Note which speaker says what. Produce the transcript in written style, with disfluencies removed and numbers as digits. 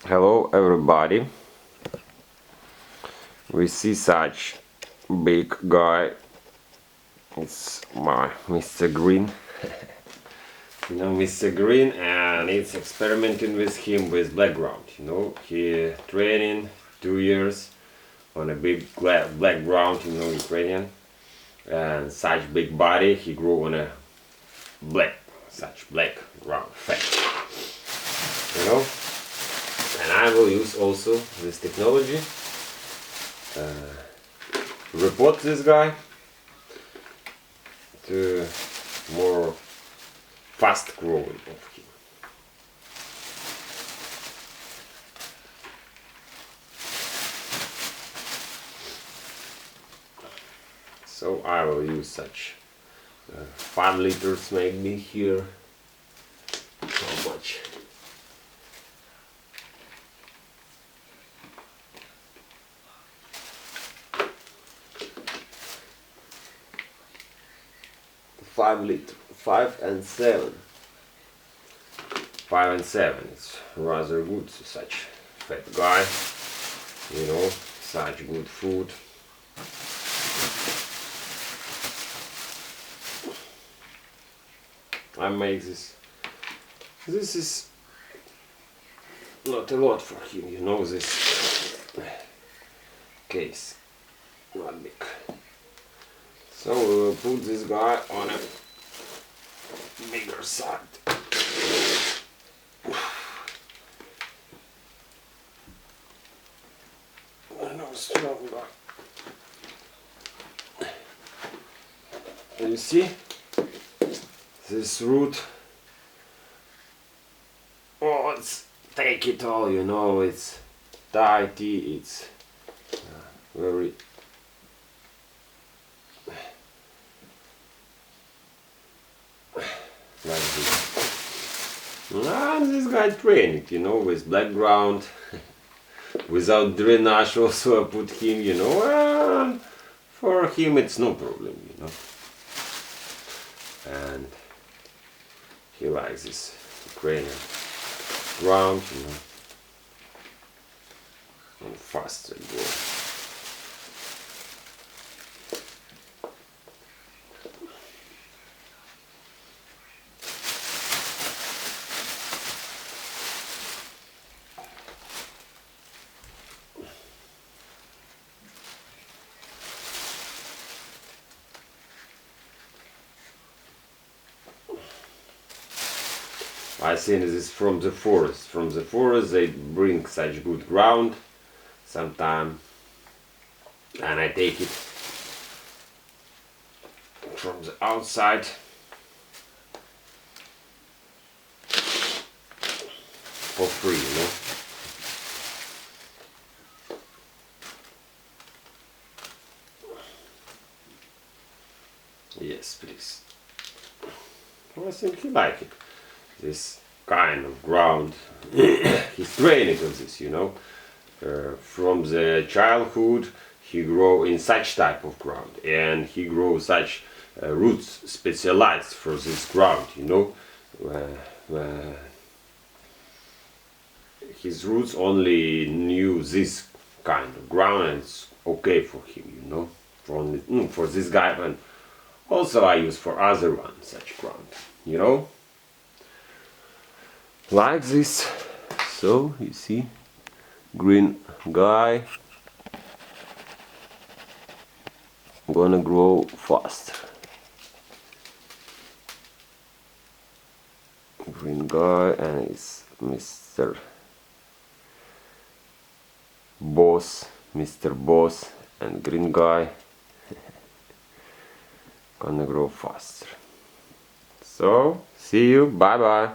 Speaker 1: Hello everybody. We see such big guy. It's my Mr. Green. You know Mr. Green, and it's experimenting with him with background. You know, he training 2 years on a big black ground, you know, Ukrainian, and such big body he grew on a such black ground, fat. You know, and I will use also this technology. Repot this guy to more fast growing of him. So I will use such 5 liters maybe here. How much? Five and seven. 5 and 7. It's rather good. Such fat guy, you know, such good food. I make this. This is not a lot for him, you know, this case, not big. So we will put this guy on a bigger side. No stronger. You see this root? Oh, it's take it all, you know. It's tighty. It's very. Like this. And this guy trained, you know, with black ground, without drainage. Also, I put him, you know, and for him it's no problem, you know. And he likes this Ukrainian ground, you know, and faster grow. I think this is from the forest. From the forest they bring such good ground sometime, and I take it from the outside. For free, you know. Yes, please. Well, I think he like it. This kind of ground. He's training on this, you know. From the childhood he grow in such type of ground, and he grow such roots specialized for this ground, you know. His roots only knew this kind of ground, and it's okay for him, you know. For this guy, and also I use for other one such ground, you know. Like this. So you see, green guy gonna grow fast. Green guy, and it's Mr. Boss, Mr. Boss, and green guy gonna grow faster. So see you, bye bye.